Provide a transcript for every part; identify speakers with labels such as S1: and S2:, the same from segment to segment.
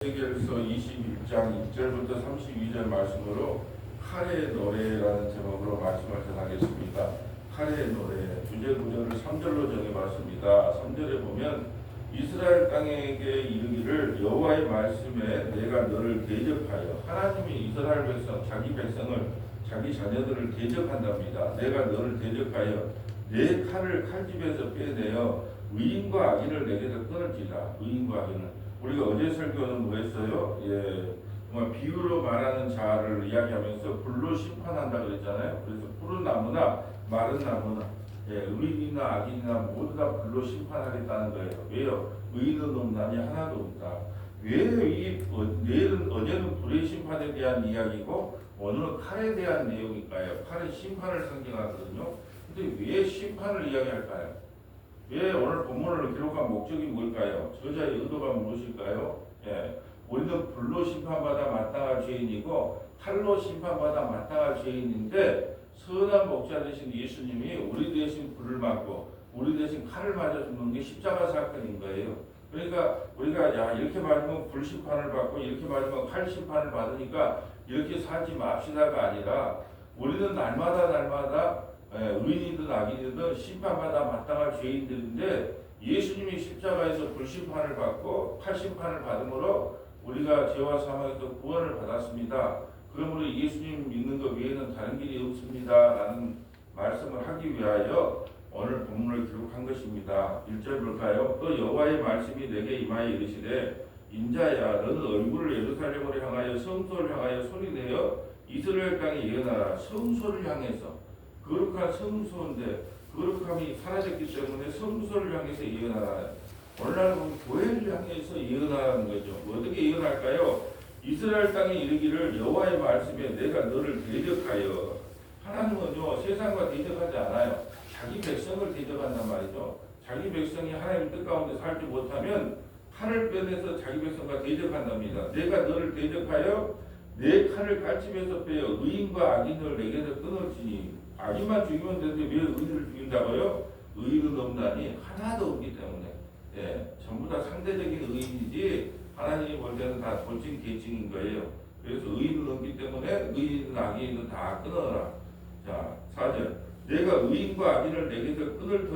S1: 에스겔서 21장 1절부터 32절 말씀으로 칼의 노래라는 제목으로 말씀을 전하겠습니다. 칼의 노래 주제 구절을 3절로 정해봤습니다. 3절에 보면 이스라엘 땅에게 이르기를 여호와의 말씀에 내가 너를 대적하여, 하나님이 이스라엘 백성 자기 백성을 자기 자녀들을 대적한답니다. 내가 너를 대적하여 내 칼을 칼집에서 빼내어 의인과 악인을 내게서 끊을지라. 의인과 악인을, 우리가 어제 설교는 뭐했어요? 정말 비유로 말하는 자를 이야기하면서 불로 심판한다 그랬잖아요. 그래서 푸른 나무나 마른 나무나 의인이나 악인이나 모두 다 불로 심판하겠다는 거예요. 왜요? 의인은 없나니 하나도 없다. 내일은 어제는 불의 심판에 대한 이야기고 오늘은 칼에 대한 내용일까요? 칼은 심판을 상징하거든요. 근데 왜 심판을 이야기할까요? 왜 오늘 본문을 기록한 목적이 뭘까요? 저자의 의도가 무엇일까요? 우리는 불로 심판받아 마땅할 죄인이고 칼로 심판받아 마땅할 죄인인데, 선한 목자 되신 예수님이 우리 대신 불을 맞고 우리 대신 칼을 맞아 죽는 게 십자가 사건인 거예요. 그러니까 우리가 이렇게 맞으면 불 심판을 받고 이렇게 맞으면 칼 심판을 받으니까 이렇게 살지 맙시다가 아니라, 우리는 날마다 의인이든 악인이든 심판받아 마땅할 죄인들인데, 예수님이 십자가에서 불심판을 받고 칼심판을 받음으로 우리가 죄와 사망에서 구원을 받았습니다. 그러므로 예수님 믿는 것 외에는 다른 길이 없습니다 라는 말씀을 하기 위하여 오늘 본문을 기록한 것입니다. 1절 볼까요? 또 여호와의 말씀이 내게 임하여 이르시되, 인자야 너는 얼굴을 예루살렘으로 향하여 성소를 향하여 소리내어 이스라엘 땅에 예언하라. 성소를 향해서, 거룩한 성소인데 거룩함이 사라졌기 때문에 성소를 향해서 예언하라. 오늘날 보면 교회를 향해서 예언하라는 거죠. 어떻게 예언할까요? 이스라엘 땅에 이르기를 여호와의 말씀에 내가 너를 대적하여. 하나님은요 세상과 대적하지 않아요. 자기 백성을 대적한단 말이죠. 자기 백성이 하나님 뜻 가운데 살지 못하면 칼을 빼내서 자기 백성과 대적한답니다. 내가 너를 대적하여 내 칼을 칼집에서 빼어 의인과 악인을 내게서 끊을지니. 악인만 죽이면 되는데 왜 의인을 죽인다고요? 의인은 없나니 하나도 없기 때문에. 전부 다 상대적인 의인이지 하나님이 볼 때는 다 본진 계층인 거예요. 그래서 의인은 없기 때문에 의인은 악인은 다 끊어라. 자, 4절. 내가 의인과 악인을 내게서 끊을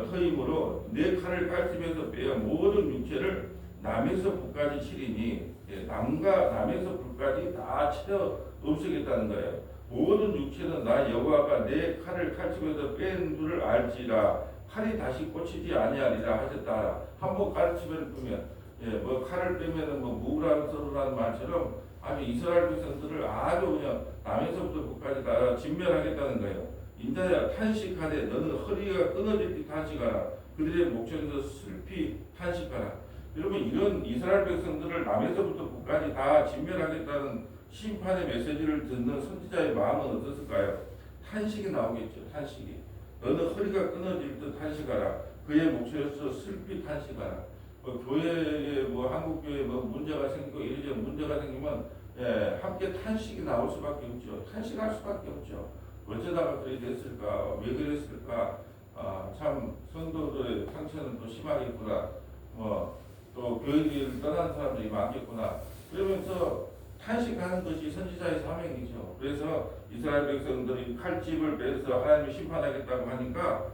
S1: 터임으로 내 칼을 칼집에서 빼어 모든 육체를 남에서 북까지 치리니. 남에서 북까지 다 치러 없애겠다는 거예요. 모든 육체는 나 여호와가 내 칼을 칼집에서 뺀 줄을 알지라. 칼이 다시 꽂히지 아니하리라 하셨다. 한번 칼집을 빼면, 칼을 빼면은 무라서라는 말처럼 아주 이스라엘 백성들을 아주 그냥 남에서부터 북까지 다 진멸하겠다는 거예요. 인자야 탄식하되 너는 허리가 끊어질 듯 탄식하라. 그들의 목전에서 슬피 탄식하라. 여러분, 이런 이스라엘 백성들을 남에서부터 북까지 다 진멸하겠다는 심판의 메시지를 듣는 선지자의 마음은 어떻을까요? 탄식이 나오겠죠. 탄식이. 너는 허리가 끊어질 듯 탄식하라. 그의 목소리에서 슬피 탄식하라. 교회에 한국교회에 문제가 생기고 이래저래 문제가 생기면 함께 탄식이 나올 수밖에 없죠. 탄식할 수밖에 없죠. 어쩌다가 그래 됐을까? 왜 그랬을까? 참 성도들의 상처는 또 심하겠구나. 또 교회를 떠난 사람들이 많겠구나. 그러면서 탄식하는 것이 선지자의 사명이죠. 그래서 이스라엘 백성들이 칼집을 빼서 하나님이 심판하겠다고 하니까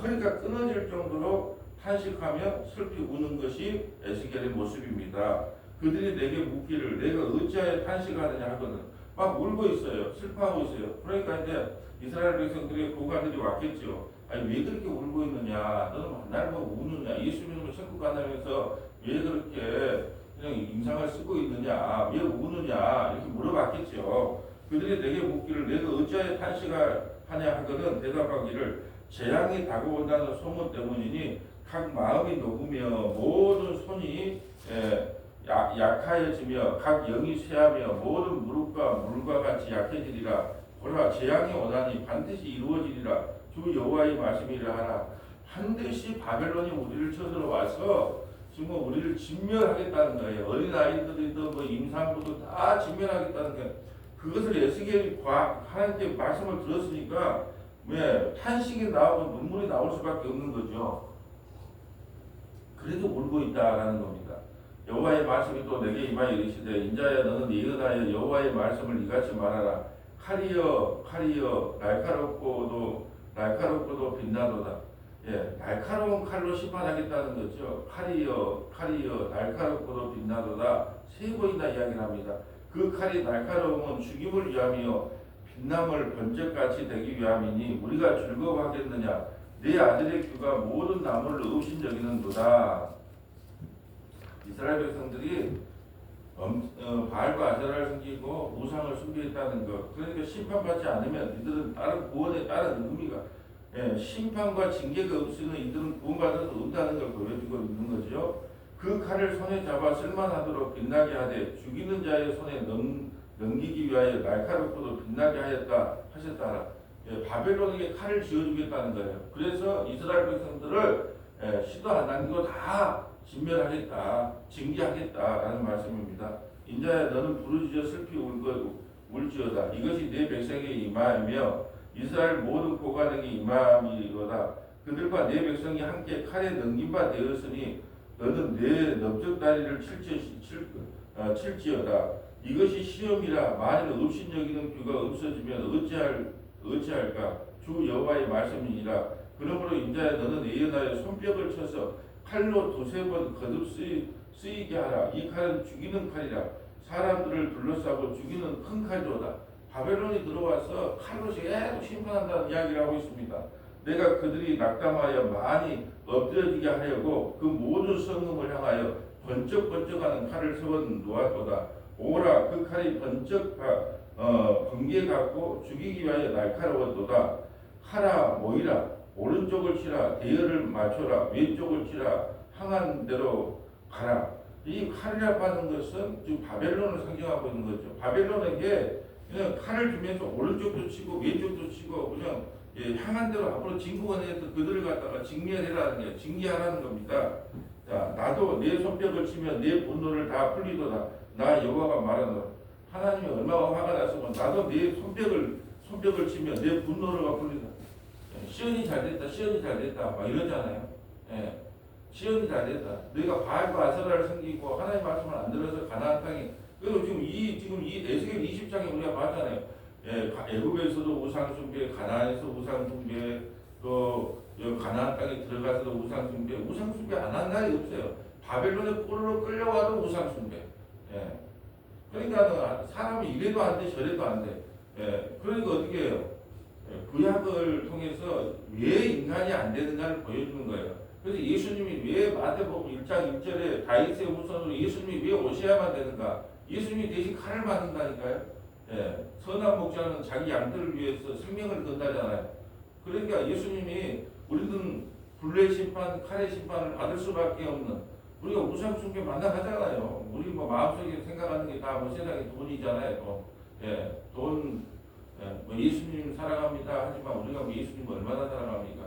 S1: 허리가 끊어질 정도로 탄식하며 슬피 우는 것이 에스겔의 모습입니다. 그들이 내게 묻기를 내가 어찌하여 탄식하느냐 하거든. 막 울고 있어요. 슬퍼하고 있어요. 그러니까 이제 이스라엘 백성들의 고관들이 왔겠죠. 아니 왜 그렇게 울고 있느냐? 너는 맨날 우느냐? 예수 믿으면 천국 간다면서 왜 그렇게 그냥 인상을 쓰고 있느냐, 왜 우느냐 이렇게 물어봤겠죠. 그들이 내게 묻기를 내가 어찌하여 탄식하냐 하거든. 대답하기를 재앙이 다가온다는 소문 때문이니 각 마음이 녹으며 모든 손이 약하여지며 각 영이 쇠하며 모든 무릎과 물과 같이 약해지리라. 보라 재앙이 오나니 반드시 이루어지리라. 주 여호와의 말씀이라 하라. 반드시 바벨론이 우리를 쳐들어와서 지금 우리를 진멸하겠다는 거예요. 어린아이들이든 임산부도 다 진멸하겠다는 거예요. 그것을 에스겔이 하나님께 말씀을 들었으니까 탄식이 나오고 눈물이 나올 수밖에 없는 거죠. 그래도 울고 있다라는 겁니다. 여호와의 말씀이 또 내게 임하여 이르시되 인자야 너는 예언하여 여호와의 말씀을 이같이 말하라. 칼이여 칼이여 날카롭고도 빛나도다. 예, 날카로운 칼로 심판하겠다는 거죠. 칼이여 칼이여 날카롭고도 빛나도다. 세 번이나 이야기를 합니다. 그 칼이 날카로움은 죽임을 위함이요 빛남을 번쩍같이 되기 위함이니 우리가 즐거워하겠느냐. 내 아들의 귀가 모든 나무를 없인 여기는도다. 이스라엘 백성들이 바알과 아세라를 섬기고 우상을 숭배했다는 것. 그러니까 심판받지 않으면 이들은 다른 구원에 따른 의미가 심판과 징계가 없으면 이들은 구원받을 수 없다는 걸 보여주고 있는 거죠. 그 칼을 손에 잡아 쓸만하도록 빛나게 하되 죽이는 자의 손에 넘기기 위하여 날카롭고도 빛나게 하셨다. 바벨론에게 칼을 쥐어주겠다는 거예요. 그래서 이스라엘 백성들을 시도 안 하는 거 다 진멸하겠다, 징계하겠다라는 말씀입니다. 인자야 너는 부르짖어 슬피 울지어다. 이것이 내 백성에게 임하며 이스라엘 모든 고관에게 임함이로다. 그들과 내 백성이 함께 칼에 넘긴 바 되었으니 너는 내 넓적다리를 칠지어다. 이것이 시험이라. 만일 업신여기는 귀가 없어지면 어찌할까. 주 여호와의 말씀이니라. 그러므로 인자야 너는 예언하여 손뼉을 쳐서 칼로 두세 번 거듭 쓰이게 하라. 이 칼은 죽이는 칼이라. 사람들을 둘러싸고 죽이는 큰 칼이로다. 바벨론이 들어와서 칼로 계속 심판한다는 이야기를 하고 있습니다. 내가 그들이 낙담하여 많이 엎드려지게 하려고 그 모든 성읍을 향하여 번쩍번쩍하는 칼을 세워 놓았도다. 오라 그 칼이 번개 같고 죽이기 위하여 날카로웠도다. 하라 모이라 오른쪽을 치라 대열을 맞춰라 왼쪽을 치라 항한 대로 가라. 이 칼이라고 하는 것은 지금 바벨론을 상징하고 있는 거죠. 바벨론에게 그냥 칼을 주면서 오른쪽도 치고 왼쪽도 치고 그냥 향한 대로 앞으로 진국원에서 그들을 갖다가 징멸해라는 거예요. 징계하라는 겁니다. 자, 나도 내 손뼉을 치면 내 분노를 다 풀리도다. 나 여호와가 말하노라. 하나님이 얼마나 화가 났으면 나도 내 손뼉을 치면 내 분노를 풀리다. 시온이 잘됐다, 시온이 잘됐다, 막 이러잖아요. 시온이 잘됐다. 너희가 바알과 아세라를 섬기고 하나님 말씀을 안 들어서 가나안 땅에 그리고 지금 이 에스겔 20장에 우리가 봤잖아요. 애굽에서도 우상 숭배, 가나안에서 우상 숭배, 또 가나안 땅에 들어가서도 우상 숭배 안 한 날이 없어요. 바벨론에 꼴로 끌려와도 우상 숭배. 그러니까 사람이 이래도 안 돼, 저래도 안 돼. 그러니까 어떻게 해요? 구약을 통해서 왜 인간이 안 되는가를 보여주는 거예요. 그래서 예수님이 왜 마태복음 1장 1절에 다윗의 후손으로 예수님이 왜 오셔야만 되는가? 예수님이 대신 칼을 맞는다니까요. 선한 목자는 자기 양들을 위해서 생명을 건다잖아요. 그러니까 예수님이 우리는 불의 심판, 칼의 심판을 받을 수밖에 없는 우리가 우상 숭배 만나가잖아요. 우리 뭐 마음속에 생각하는 게 다 뭐 세상에 돈이잖아요. 돈. 예수님 사랑합니다 하지만 우리가 뭐 예수님 얼마나 사랑합니까?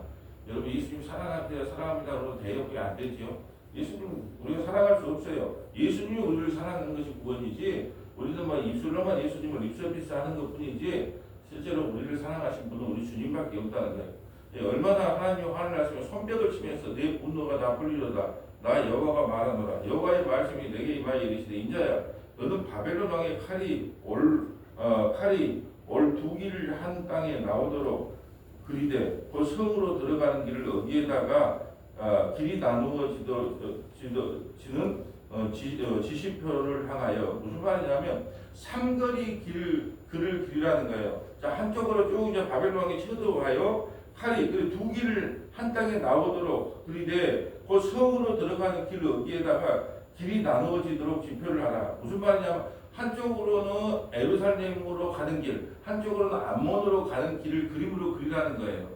S1: 여러분 예수님 사랑합니다 그러고 대역이 안 되죠. 예수님 우리가 사랑할 수 없어요. 예수님이 우리를 사랑하는 것이 구원이지 우리는 막 입술로만 예수님을 입서비스하는 것뿐이지 실제로 우리를 사랑하신 분은 우리 주님밖에 없다는 거예요. 얼마나 하나님이 화를 나시면 손뼉을 치면서 내 분노가 다 풀리로다. 나 여호와가 말하노라. 여호와의 말씀이 내게 임하여 이르시되 인자야 너는 바벨론 왕의 칼이 올 두 길을 한 땅에 나오도록 그리되 그 성으로 들어가는 길을 어디에다가 길이 나누어지는 지시표를 향하여 무슨 말이냐면 삼거리 글을 길이라는 거예요. 자 한쪽으로 쭉 이제 바벨론 왕이 쳐들어와요. 칼이 그 두 길을 한 땅에 나오도록 그리되 그 성으로 들어가는 길을 어디에다가 길이 나누어지도록 지표를 하라. 무슨 말이냐면 한쪽으로는 예루살렘으로 가는 길, 한쪽으로는 암몬으로 가는 길을 그림으로 그리라는 거예요.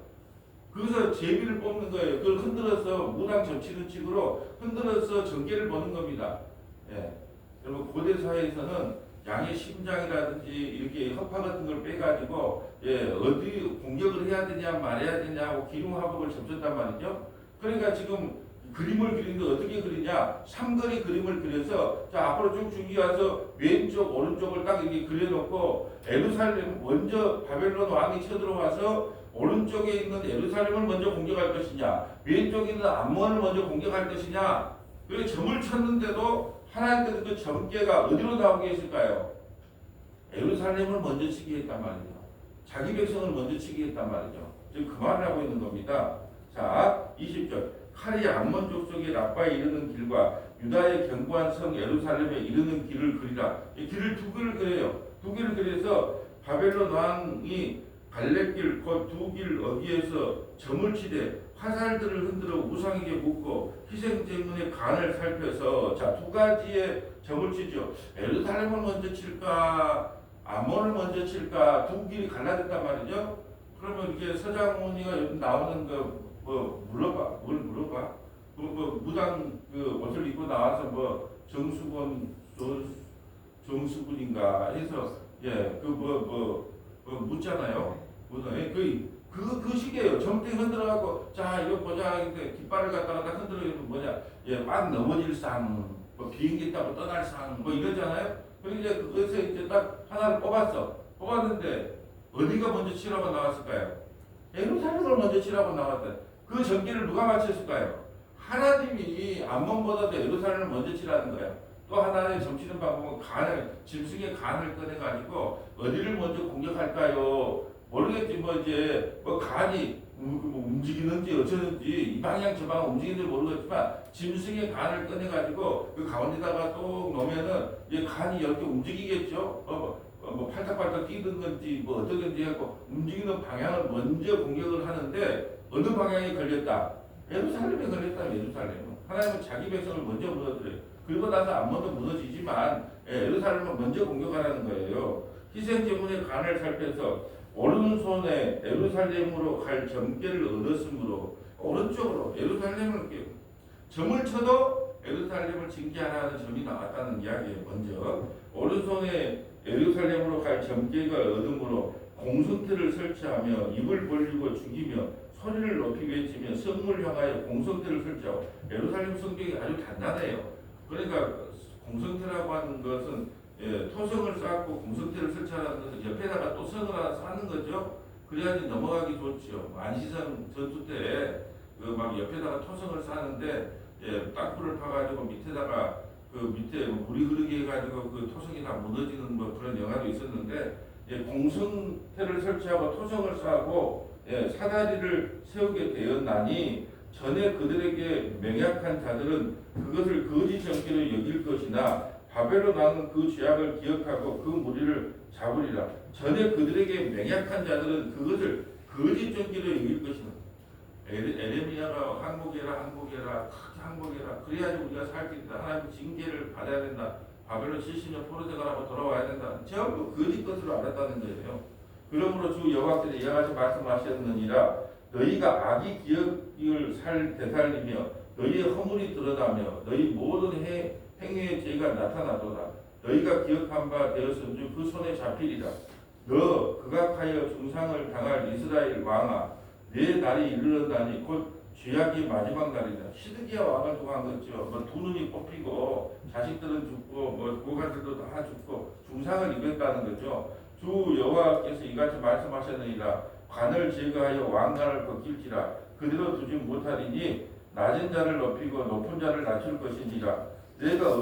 S1: 그래서 제비를 뽑는 거예요. 그걸 흔들어서 무당 점치는 식으로 흔들어서 전개를 보는 겁니다. 여러분 고대 사회에서는 양의 심장이라든지 이렇게 허파 같은 걸 빼가지고 어디 공격을 해야 되냐 말해야 되냐 하고 기름화복을 점쳤단 말이죠. 그러니까 지금 그림을 그리는데 어떻게 그리냐? 삼거리 그림을 그려서 자 앞으로 쭉 와서 왼쪽 오른쪽을 딱 이렇게 그려놓고 예루살렘 먼저 바벨론 왕이 쳐들어와서 오른쪽에 있는 예루살렘을 먼저 공격할 것이냐 왼쪽에 있는 암몬을 먼저 공격할 것이냐 그래서 점을 쳤는데도 하나님께서 그 점괘가 어디로 나오게 했을까요? 예루살렘을 먼저 치게 했단 말이죠. 자기 백성을 먼저 치게 했단 말이죠. 지금 그 말을 하고 있는 겁니다. 자, 20절. 칼이 암몬 족속의 라빠에 이르는 길과 유다의 견고한 성 예루살렘에 이르는 길을 그리라. 이 길을 두 길을 그려요. 두 길을 그려서 바벨론 왕이 갈렙길 그 두 길 어디에서 점을 치되 화살들을 흔들어 우상에게 묻고 희생제물의 간을 살펴서 자, 두 가지의 점을 치죠. 예루살렘을 먼저 칠까 암몬을 먼저 칠까 두 길이 갈라졌단 말이죠. 그러면 이렇게 서장훈이가 요즘 나오는 뭐 물어봐 뭘 물어봐 뭐 무당 그 옷을 입고 나와서 뭐 정수군인가 해서 묻잖아요. 그 시기에요. 점땡 흔들어갖고 자 이거 보자 이렇게 깃발을 갖다가 딱 흔들어서 뭐냐 막 넘어질 상 뭐 비행기 타고 떠날 상 뭐 이러잖아요. 그리고 이제 그것에 이제 딱 하나를 뽑았는데 어디가 먼저 치라고 나왔을까요? 예루살렘을 먼저 치라고 나왔다. 그 전기를 누가 맞췄을까요? 하나님이 암몬보다도 예루살렘을 먼저 치라는 거예요. 또 하나의 점치는 방법은 짐승의 간을 꺼내가지고 어디를 먼저 공격할까요? 모르겠지. 간이 움직이는지 어쩌는지 이 방향 저 방향 움직이는지 모르겠지만 짐승의 간을 꺼내가지고 그 가운데다가 또 놓으면은 이제 간이 이렇게 움직이겠죠. 팔딱팔딱 뛰는 건지 뭐 어떤 건지 하고 움직이는 방향을 먼저 공격을 하는데 어느 방향이 걸렸다? 예루살렘에 걸렸다. 예루살렘은 하나님은 자기 백성을 먼저 무너뜨려요. 그리고 나서 암몬도 무너지지만 예루살렘을 먼저 공격하라는 거예요. 희생제물의 간을 살펴서 오른손에 예루살렘으로 갈 점괘를 얻었으므로 오른쪽으로 예루살렘을 이렇게 점을 쳐도 예루살렘을 징계하라는 점이 나왔다는 이야기예요. 먼저 오른손에 예루살렘으로 갈 점괘가 얻음으로 공성태를 설치하며 입을 벌리고 죽이며 소리를 높이 외치며 성을 향하여 공성태를 설치하고 예루살렘 성벽이 아주 단단해요. 그러니까 공성태라고 하는 것은 토성을 쌓고 공성태를 설치하는 것은 옆에다가 또 성을 하나 쌓는 거죠. 그래야지 넘어가기 좋죠. 안시성 전투 때 막 옆에다가 토성을 쌓는데 땅굴을 파가지고 밑에다가 그 밑에 물이 흐르게 해가지고 그 토성이 다 무너지는 뭐 그런 영화도 있었는데 공성태를 설치하고 토성을 쌓고 사다리를 세우게 되었나니 전에 그들에게 맹약한 자들은 그것을 거짓 점괘로 여길 것이나 바벨론 왕은 그 죄악을 기억하고 그 무리를 잡으리라. 전에 그들에게 맹약한 자들은 그것을 거짓 점괘로 여길 것이나 에레미야가 항복해라 그래야지 우리가 살 수 있다. 하나님 징계를 받아야 된다. 바벨론 70년 포로생활하고 돌아와야 된다. 전부 거짓 것으로 알았다는 거예요. 그러므로 주 여호와께서 이와 같이 말씀하셨느니라. 너희가 악의 기억을 되살리며 너희의 허물이 드러나며 너희 모든 행위의 죄가 나타나도다. 너희가 기억한 바 되었은즉 그 손에 잡히리라. 너 극악하여 중상을 당할 이스라엘 왕아, 내 날이 이르렀다니 곧 죄악의 마지막 날이다. 시드기야 왕을 두고 한 거죠. 두 눈이 뽑히고 자식들은 죽고 고관들도 다 죽고 중상을 입었다는 거죠. 주 여호와께서 이같이 말씀하셨느니라. 관을 제거하여 왕관을 벗길지라. 그대로 두지 못하리니 낮은 자를 높이고 높은 자를 낮출 것이니라. 내가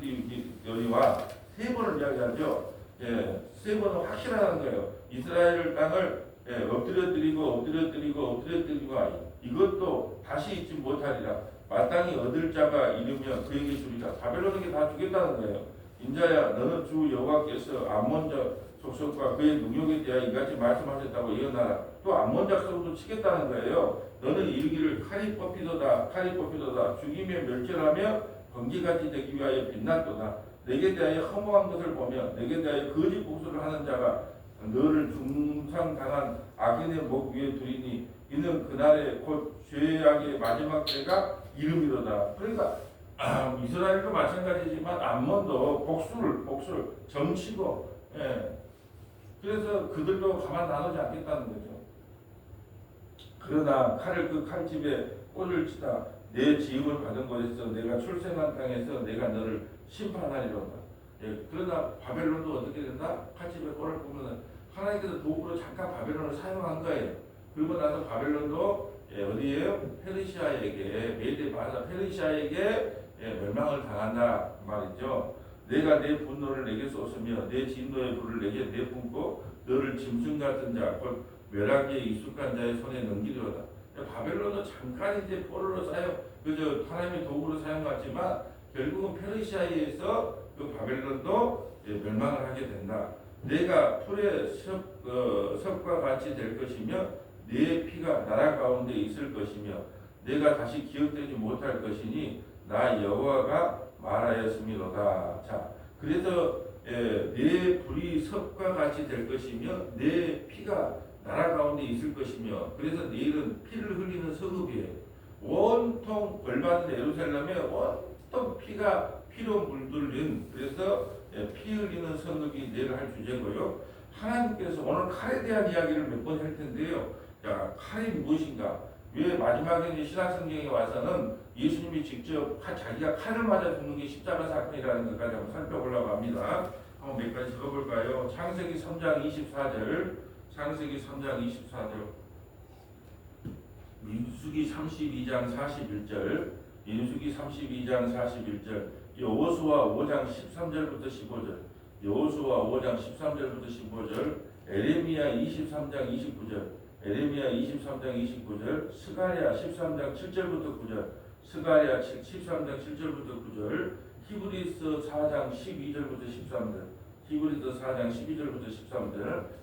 S1: 엎드려드리거니와 세 번을 이야기하죠. 세 번은 확실하는 거예요. 이스라엘 땅을 엎드려드리고 이것도 다시 잊지 못하리라. 마땅히 얻을 자가 이르면 그에게 주리라. 바벨론에게 다 주겠다는 거예요. 인자야, 너는 주 여호와께서 암몬 족속과 그의 능력에 대하여 이같이 말씀하셨다고 예언하라. 또 암몬 족속도 치겠다는 거예요. 너는 이르기를 칼이 뽑히도다 죽이며 멸절하며 번개같이 되기 위하여 빛났도다. 내게 대하여 허무한 것을 보며 내게 대하여 거짓 복수를 하는 자가 너를 중상당한 악인의 목 위에 두리니 이는 그날에 곧 죄악의 마지막 때가 이름이로다. 그러니까 이스라엘도 마찬가지지만 암몬도 복수를 점치고 그래서 그들도 가만 놔두지 않겠다는 거죠. 그러나 그 칼집에 꼴을 치다 내 지음을 받은 곳에서 내가 출생한 땅에서 내가 너를 심판하리로다. 그러나 바벨론도 어떻게 된다? 칼집에 꼴을 보면 하나님께서 도구로 잠깐 바벨론을 사용한 거예요. 그리고 나서 바벨론도 어디에요? 페르시아에게 메데 바사 페르시아에게 멸망을 당한다 말이죠. 내가 내 분노를 내게 쏟으며 내 진노의 불을 내게 내뿜고 너를 짐승 같은 자 곧 멸하기에 익숙한 자의 손에 넘기리로다. 바벨론은 잠깐 이제 포로로 사용 그저 하나님의 도구로 사용받지만 결국은 페르시아에서 그 바벨론도 멸망을 하게 된다. 내가 풀의 섭과 같이 될 것이며 내 피가 나라 가운데 있을 것이며 내가 다시 기억되지 못할 것이니 나 여호와가 말하였음이로다. 자, 그래서 내 불이 섭과 같이 될 것이며 내 피가 나라 가운데 있을 것이며 그래서 내일은 피를 흘리는 성읍이에요. 온통 벌받은 예루살렘에 온통 피로 물들린 그래서 피 흘리는 성읍이 내일 할 주제고요. 하나님께서 오늘 칼에 대한 이야기를 몇 번 할 텐데요. 자, 칼이 무엇인가? 왜 마지막에 신약성경에 와서는 예수님이 직접 자기가 칼을 맞아 죽는 게 십자가 사건이라는 것까지 한번 살펴보려고 합니다. 한번 몇 가지 읽어볼까요? 창세기 3장 24절, 창세기 3장 24절, 민수기 32장 41절, 민수기 32장 41절, 여호수아 5장 13절부터 15절, 여호수아 5장 13절부터 15절, 에레미야 23장 29절, 에레미야 23장 29절, 스가랴 13장 7절부터 9절, 스가랴 13장 7절부터 9절, 히브리서 4장 12절부터 13절, 히브리서 4장 12절부터 13절,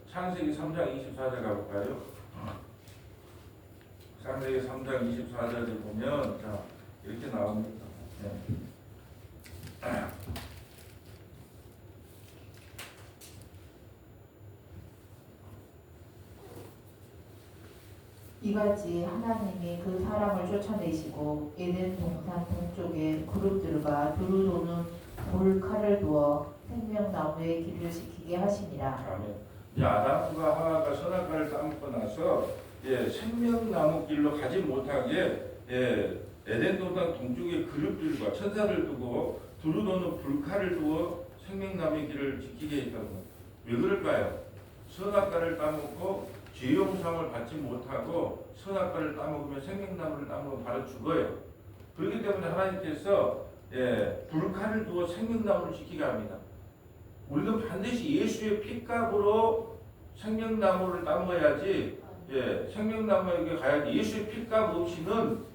S1: 창세기 3장 24절 가볼까요? 창세기 3장 24절에 보면 자 이렇게 나옵니다.
S2: 이같이 하나님이 그 사람을 쫓아내시고 에덴 동산 동쪽에 그룹들과 두루 도는 돌칼을 두어 생명나무에 길을 지키게 하시니라.
S1: 아멘. 이제 아담과 하와가 선악과를 따먹고 나서 생명나무 길로 가지 못하게 에덴 동산 동쪽에 그룹들과 천사를 두고 두루 도는 불칼을 두어 생명나무의 길을 지키게 했다는 거예요. 왜 그럴까요? 선악과를 따먹고 죄 용서를 받지 못하고 선악과를 따먹으면 생명나무를 따먹으면 바로 죽어요. 그렇기 때문에 하나님께서 불칼을 두어 생명나무를 지키게 합니다. 우리는 반드시 예수의 핏값으로 생명나무를 따먹어야지 생명나무에게 가야지. 예수의 핏값 없이는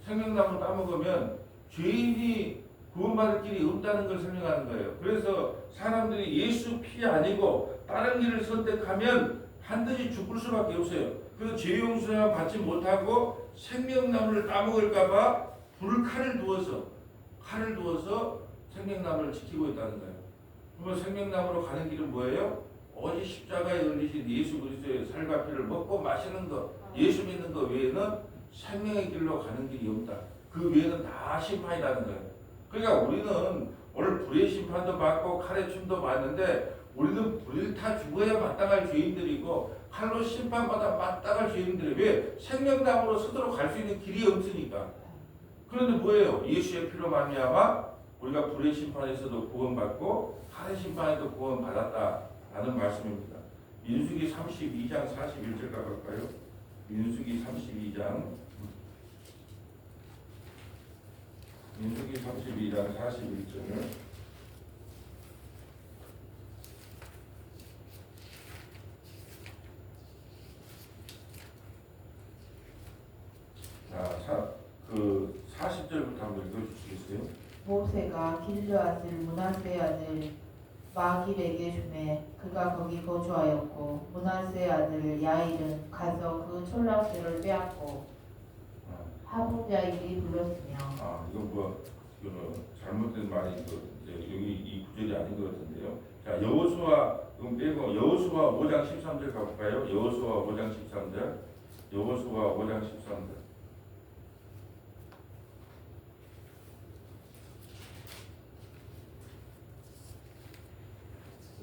S1: 생명나무를 따먹으면 죄인이 구원받을 길이 없다는 걸 설명하는 거예요. 그래서 사람들이 예수 피 아니고 다른 길을 선택하면 반드시 죽을 수밖에 없어요. 그래서 죄 용서 받지 못하고 생명나무를 따먹을까봐 칼을 두어서 생명나무를 지키고 있다는 거예요. 그러면 생명나무로 가는 길은 뭐예요? 오직 십자가에 걸리신 예수 그리스도의 살과 피를 먹고 마시는 것, 예수 믿는 것 외에는 생명의 길로 가는 길이 없다. 그 외에는 다 심판이라는 거예요. 그러니까 우리는 오늘 불의 심판도 받고 칼의 춤도 받는데 우리는 불을 타 죽어야 마땅할 죄인들이고 칼로 심판받아 마땅할 죄인들이 왜? 생명나무로 스스로 갈 수 있는 길이 없으니까. 그런데 뭐예요? 예수의 피로 말미암아 우리가 불의 심판에서도 구원받고 칼의 심판에도 구원받았다라는 말씀입니다. 민수기 32장 41절 가볼까요? 민수기 32장 41절 그 40절부터 한번 읽어주시겠어요?
S2: 모세가 길르앗을 므낫세 아들 마길에게 주매 그가 거기 거주하였고 므낫세 아들 야일은 가서 그 촌락들을 빼앗고 하복야일이 불렀으며.
S1: 이건 잘못된 말이 여기 이 구절이 아닌 것 같은데요. 자, 여호수아 이건 빼고 여호수아 5장 13절 가볼까요? 여호수아 5장 13절, 여호수아 5장 13절.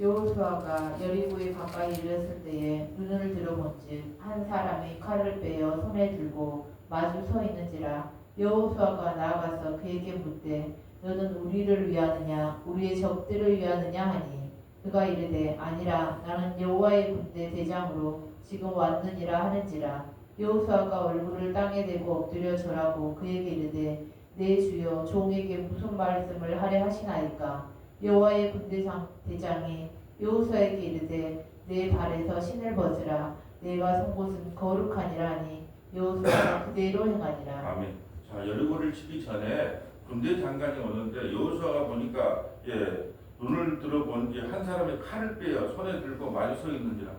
S2: 여호수아가 여리고에 가까이 이르렀을 때에 눈을 들어본즉 한 사람이 칼을 빼어 손에 들고 마주 서 있는지라. 여호수아가 나아가서 그에게 묻되 너는 우리를 위하느냐 우리의 적들을 위하느냐 하니 그가 이르되 아니라 나는 여호와의 군대 대장으로 지금 왔느니라 하는지라. 여호수아가 얼굴을 땅에 대고 엎드려 절하고 그에게 이르되 내 주여 종에게 무슨 말씀을 하려 하시나이까. 여호와의 군대장 대장이 여호수아에게 이르되 내 발에서 신을 벗으라. 내가 선 곳은 거룩하니라 하니 여호수아가 그대로 행하니라.
S1: 아멘. 자, 여리고를 치기 전에 군대 장관이 오는데 여호수아가 보니까 눈을 들어보는지 한 사람이 칼을 빼어 손에 들고 마주 서 있는지라.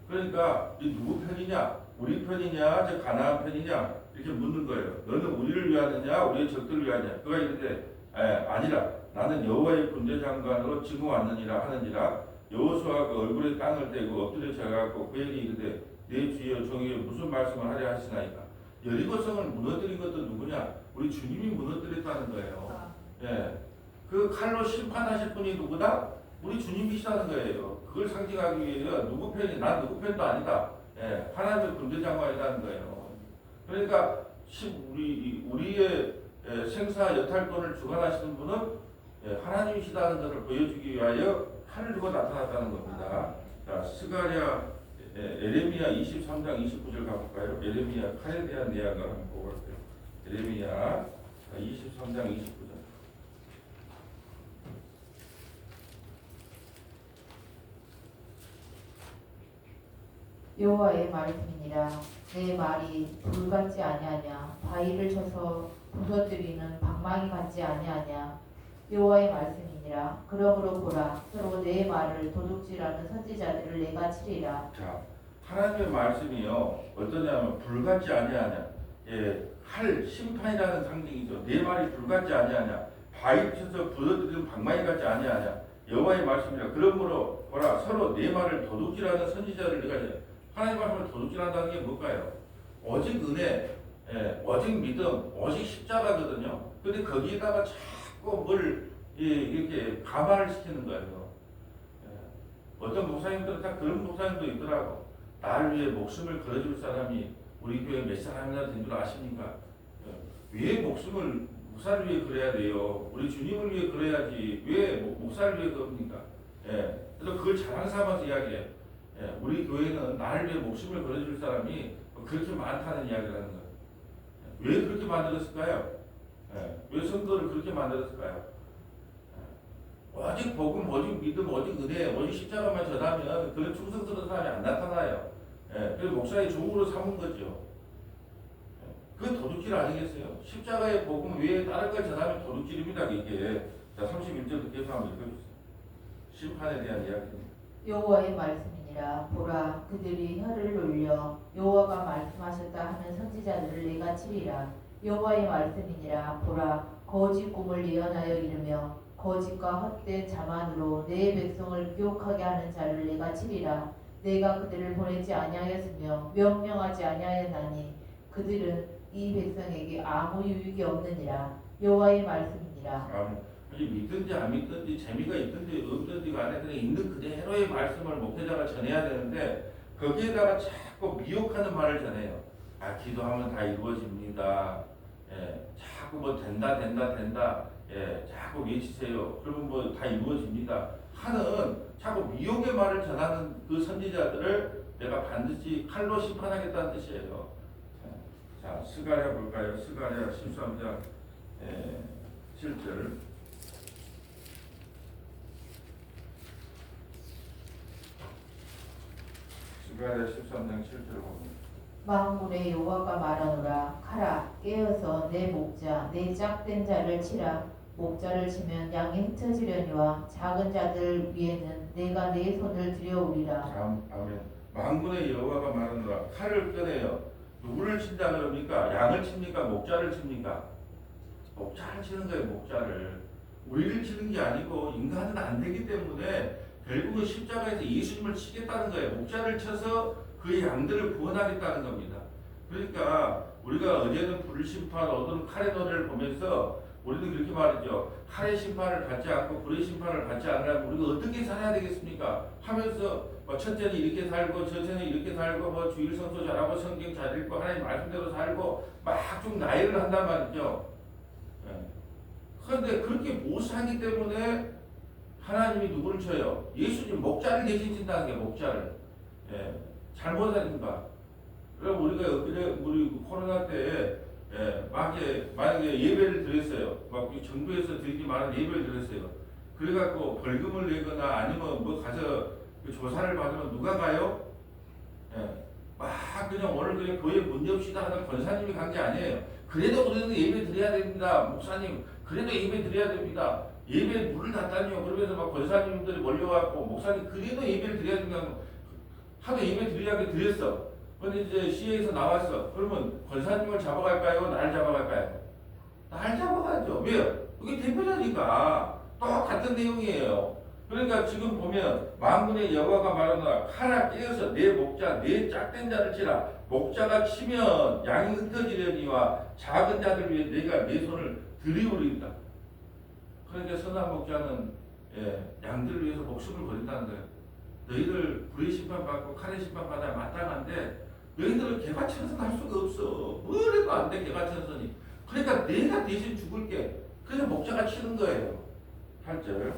S1: 그러니까 이 누구 편이냐? 우리 편이냐? 저 가나안 편이냐? 이렇게 묻는 거예요. 너는 우리를 위하느냐? 우리의 적들을 위하느냐? 그가 이르되 아니라 나는 여호와의 군대 장관으로 지금 왔느니라 하는지라. 여호수아가 얼굴에 땅을 대고 엎드려 절하고 그에게 이르되 내 주여 종에게 무슨 말씀을 하려 하시나이까. 여리고성을 무너뜨린 것도 누구냐? 우리 주님이 무너뜨렸다는 거예요. 그 칼로 심판하실 분이 누구다? 우리 주님이시라는 거예요. 그걸 상징하기 위해서 누구 편이, 난 누구 편도 아니다. 하나님의 군대장관이라는 거예요. 그러니까 우리의 생사 여탈권을 주관하시는 분은 하나님이시다는 것을 보여주기 위하여 칼을 들고 나타났다는 겁니다. 자, 스가랴 에레미야 23장 29절 가볼까요? 에레미야 칼에 대한 내용을 한번 보고 갈게요. 에레미야 23장 29절.
S2: 여호와의 말씀이니라. 내 말이 불같지 아니하냐. 바위를 쳐서 부서뜨리는 방망이 같지 아니하냐. 여호와의 말씀이니라. 그러므로 보라, 서로 내 말을 도둑질하는 선지자들을 내가 치리라.
S1: 자, 하나님의 말씀이요 어떠냐면 불같지 아니하냐. 칼 심판이라는 상징이죠. 내 말이 불같지 아니하냐. 바위 쳐서 부서뜨리는 방망이 같지 아니하냐. 여호와의 말씀이라. 그러므로 보라, 서로 내 말을 도둑질하는 선지자를 내가. 하나님 말씀을 도둑질한다는 게 뭘까요? 오직 은혜, 오직 믿음, 오직 십자가거든요. 근데 거기에다가 자꾸 뭘 이렇게 감화를 시키는 거예요. 어떤 목사님들은 다 그런 목사님도 있더라고. 나를 위해 목숨을 걸어줄 사람이 우리 교회 몇 사람이나 된 줄 아십니까? 왜 목숨을 목사를 위해 그래야 돼요? 우리 주님을 위해 그래야지. 왜 목사를 위해 그럽니까? 그래서 그걸 자랑 삼아서 이야기해요. 우리 교회는 나를 위해 목숨을 걸어줄 사람이 그렇게 많다는 이야기를 하는 거예요. 왜 그렇게 만들었을까요? 왜 성도를 그렇게 만들었을까요? 오직 복음, 오직 믿음, 오직 은혜, 오직 십자가만 전하면 그런 충성스러운 사람이 안 나타나요. 그래서 목사의 종으로 삼은 거죠. 그건 도둑질 아니겠어요? 십자가의 복음 외에 다른 걸 전하면 도둑질입니다. 이게. 자, 31절부터 계속 한번 읽어주세요. 심판에 대한 이야기입니다.
S2: 여호와의 말씀이니라. 보라, 그들이 혀를 놀려 여호와가 말씀하셨다 하는 선지자들을 내가 치리라. 여호와의 말씀이니라. 보라, 거짓 꿈을 예언하여 이르며 거짓과 헛된 자만으로 내 백성을 기억하게 하는 자를 내가 치리라. 내가 그들을 보내지 아니하였으며 명령하지 아니하였나니 그들은 이 백성에게 아무 유익이 없느니라. 여호와의 말씀이니라.
S1: 믿든지 안 믿든지 재미가 있든지 없든지 간에 그냥 있는 그대로의 말씀을 목회자가 전해야 되는데 거기에다가 자꾸 미혹하는 말을 전해요. 기도하면 다 이루어집니다. 자꾸 뭐 된다. 자꾸 외치세요. 그러면 뭐 다 이루어집니다. 하는 자꾸 미혹의 말을 전하는 그 선지자들을 내가 반드시 칼로 심판하겠다는 뜻이에요. 자, 스가랴 볼까요? 스가랴 13장 7절. 스가랴 13장 7절을 봅니다.
S2: 만군의 여호와가 말하노라. 가라, 깨어서 내 목자, 내 짝된 자를 치라. 목자를 치면 양이 흩어지려니와 작은 자들 위에는 내가 내 손을 들여오리라.
S1: 아멘. 만군의 여호와가 말하노라. 칼을 꺼내요. 누구를 친다 그럽니까? 양을 칩니까? 목자를 칩니까? 목자를 치는 거예요. 목자를. 우리를 치는 게 아니고 인간은 안 되기 때문에 결국은 십자가에서 예수님을 치겠다는 거예요. 목자를 쳐서 그의 양들을 구원하겠다는 겁니다. 그러니까 우리가 어제는 불 심판, 오늘은 칼의 노래를 보면서 우리는 그렇게 말이죠. 칼의 심판을 받지 않고 불의 심판을 받지 않으려면 우리가 어떻게 살아야 되겠습니까? 하면서 첫째는 이렇게 살고 첫째는 이렇게 살고 주일 성수 잘하고 성경 잘 읽고 하나님 말씀대로 살고 막 좀 나열을 한단 말이죠. 그런데 그렇게 못 살기 때문에 하나님이 누구를 쳐요? 예수님 목자를 대신 친다는 게 목자를. 잘못 살린다. 그럼 우리가 그래 우리 코로나 때 만약에 예배를 드렸어요. 막 정부에서 드리지 말은 예배를 드렸어요. 그래갖고 벌금을 내거나 아니면 뭐 가서 그 조사를 받으면 누가 가요? 예. 막 그냥 오늘 그냥 교회 문제 없이다 하는 권사님이 간 게 아니에요. 그래도 우리는 예배 드려야 됩니다. 목사님, 그래도 예배 드려야 됩니다. 예배에 물을 놨다니요. 그러면서 막 권사님들이 몰려왔고, 목사님, 그래도 예배를 드려야 된다고. 하도 예배 드리라고 드렸어. 근데 이제 시에서 나왔어. 그러면 권사님을 잡아갈까요? 날 잡아갈까요? 날 잡아가죠. 왜요? 그게 대표자니까. 똑같은 내용이에요. 그러니까 지금 보면 만군의 여호와가 말하노라 칼아 깨어서 내 목자 내 짝된 자를 치라 목자가 치면 양이 흩어지려니와 작은 자들 위해 내가 내 손을 들이우리이다. 그러니까 선한 목자는 양들을 위해서 목숨을 버린다는 거예요. 너희들 불의 심판 받고 칼의 심판 받아야 마땅한데 너희들은 개가천선 할 수가 없어. 뭘 해도 안 돼 개가천선이. 그러니까 내가 대신 죽을게. 그래서 목자가 치는 거예요. 8절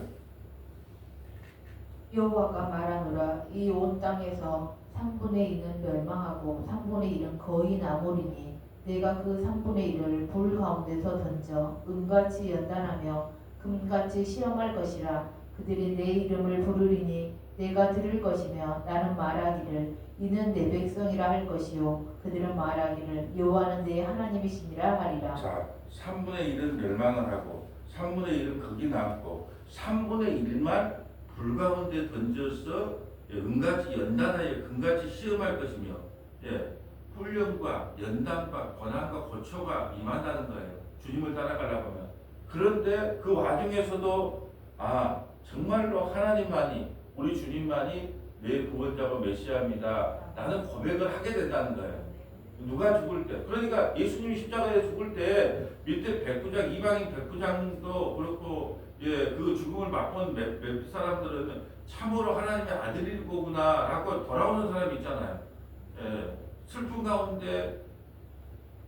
S2: 여호와가 말하노라 이 온 땅에서 3분의 2는 멸망하고 3분의 1은 거의 나무리니 내가 그 3분의 1을 불 가운데서 던져 은같이 연단하며 금같이 시험할 것이라. 그들이 내 이름을 부르리니 내가 들을 것이며 나는 말하기를 이는 내 백성이라 할 것이요 그들은 말하기를 여호와는 내 하나님이시니라 하리라.
S1: 자, 3분의 1은 멸망을 하고 3분의 1은 거기 남고 3분의 1만 불 가운데 던져서 은같이 연단하여 금같이 시험할 것이며 훈련과 연단과 고난과 고초가 임한다는 거예요. 주님을 따라가려고 하면. 그런데 그 와중에서도 정말로 하나님만이 우리 주님만이 내 구원자고 메시아입니다. 나는 고백을 하게 된다는 거예요. 누가 죽을 때. 그러니까 예수님이 십자가에 죽을 때 밑에 백부장, 이방인 백부장도 그렇고 그 죽음을 맛본 몇 사람들은 참으로 하나님의 아들일 거구나 라고 돌아오는 사람이 있잖아요. 슬픈 가운데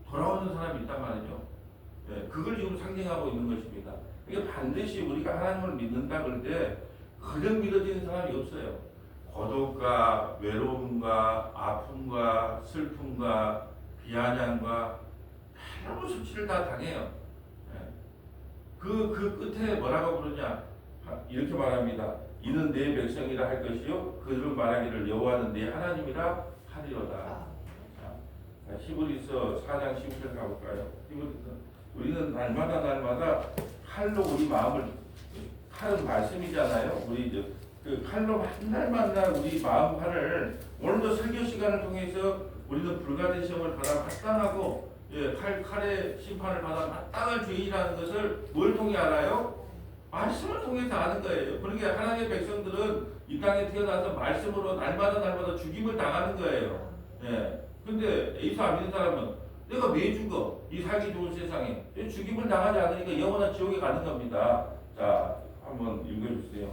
S1: 돌아오는 사람이 있단 말이죠. 그걸 지금 상징하고 있는 것입니다. 이게 반드시 우리가 하나님을 믿는다 그럴 때 그냥 믿어지는 사람이 없어요. 고독과 외로움과 아픔과 슬픔과 비아냥과 여러 수치를 다 당해요. 그 끝에 뭐라고 부르냐? 이렇게 말합니다. 이는 내 백성이라 할 것이요 그들은 말하기를 여호와는 내 하나님이라 하리로다. 자, 히브리서 4장 10절 가볼까요? 히브리서 우리는 날마다 칼로 우리 마음을 칼은 말씀이잖아요. 우리 그 칼로 만날 우리 마음 칼을 오늘도 설교 시간을 통해서 우리는 불가된 시험을 받아 마땅하고 칼의 심판을 받아 마땅한 죄인이라는 것을 뭘 통해 알아요? 말씀을 통해서 아는 거예요. 그러니까 하나님의 백성들은 이 땅에 태어나서 말씀으로 날마다 죽임을 당하는 거예요. 근데 예수 안 믿는 사람은 내가 왜 죽어? 이 살기 좋은 세상에 죽임을 당하지 않으니까 영원한 지옥에 가는 겁니다. 자, 한번 읽어주세요.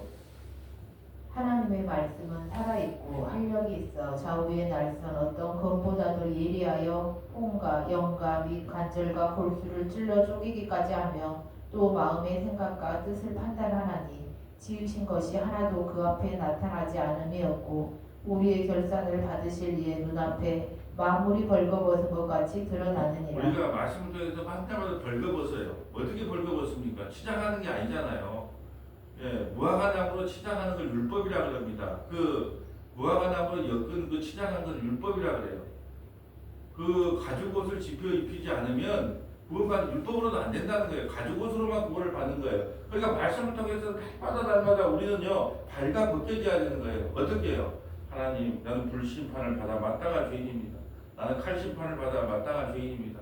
S2: 하나님의 말씀은 살아있고 활력이 있어 좌우의 날선 어떤 검보다도 예리하여 혼과 영과 및 관절과 골수를 찔러 쪼개기까지 하며 또 마음의 생각과 뜻을 판단하나니 지으신 것이 하나도 그 앞에 나타나지 않음이 없고 우리의 결산을 받으실 이의 눈앞에 만물이 벌거벗은 것 같이 드러나느니라.
S1: 우리가 말씀을 통해서 한 때마다 벌거벗어요. 어떻게 벌거벗습니까? 치장하는 게 아니잖아요. 무화과 나무로 치장하는 걸 율법이라 그럽니다. 그 무화과 나무로 엮은 그 치장한 걸 율법이라 그래요. 그 가죽옷을 지펴 입히지 않으면 구원받는 율법으로는 안 된다는 거예요. 가죽옷으로만 구원을 받는 거예요. 그러니까 말씀을 통해서 날마다 우리는요 발가 벗겨져야 되는 거예요. 어떻게 해요? 하나님, 나는 불심판을 받아 마땅한 죄인입니다. 나는 칼심판을 받아 마땅한 죄인입니다.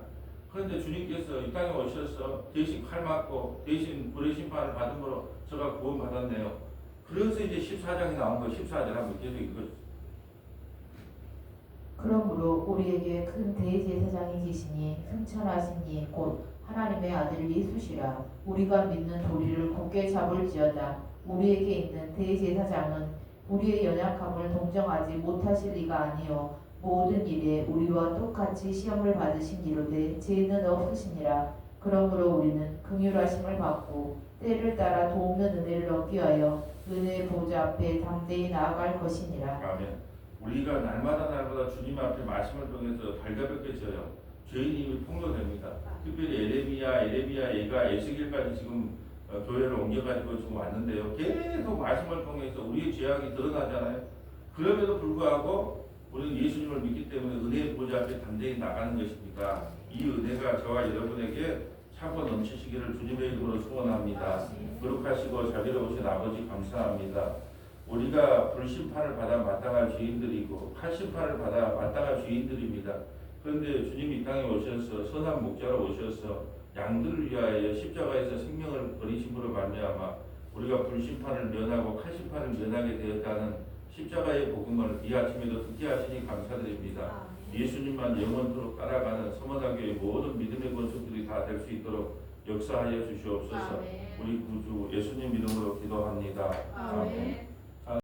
S1: 그런데 주님께서 이 땅에 오셔서 대신 칼 맞고 대신 불의 심판을 받음으로 제가 구원받았네요. 그래서 이제 14장이 나온 거 14절 한번 계속 읽어주세요.
S2: 그러므로 우리에게 큰 대제사장이 계시니 승천하신 이 곧 하나님의 아들 예수시라. 우리가 믿는 도리를 굳게 잡을지어다. 우리에게 있는 대제사장은 우리의 연약함을 동정하지 못하실 리가 아니요 모든 일에 우리와 똑같이 시험을 받으신 이로되 죄는 없으시니라. 그러므로 우리는 긍휼하심을 받고 때를 따라 도움는 은혜를 얻기 위하여 은혜의 보좌 앞에 담대히 나아갈 것이니라.
S1: 아멘. 우리가 날마다 주님 앞에 말씀을 통해서 발가벗겨져요. 죄인임이 폭로됩니다. 특별히 에레미야 얘가 에스겔까지 지금 교회를 옮겨가지고 지금 왔는데요. 계속 말씀을 통해서 우리의 죄악이 드러나잖아요. 그럼에도 불구하고 우리는 예수님을 믿기 때문에 은혜의 보좌 앞에 담대히 나가는 것입니다. 이 은혜가 저와 여러분에게 차고 넘치시기를 주님의 이름으로 소원합니다. 거룩하시고 자비로우신 아버지 감사합니다. 우리가 불심판을 받아 마땅할 죄인들이고 칼심판을 받아 마땅할 죄인들입니다. 그런데 주님이 이 땅에 오셔서 선한 목자로 오셔서 양들을 위하여 십자가에서 생명을 버리심으로 말미암아 우리가 불심판을 면하고 칼심판을 면하게 되었다는 십자가의 복음을 이 아침에도 듣게 하시니 감사드립니다. 예수님만 영원토록 따라가는 서머나교의 모든 믿음의 권속들이 다 될 수 있도록 역사하여 주시옵소서. 우리 구주 예수님 이름으로 기도합니다. 아멘.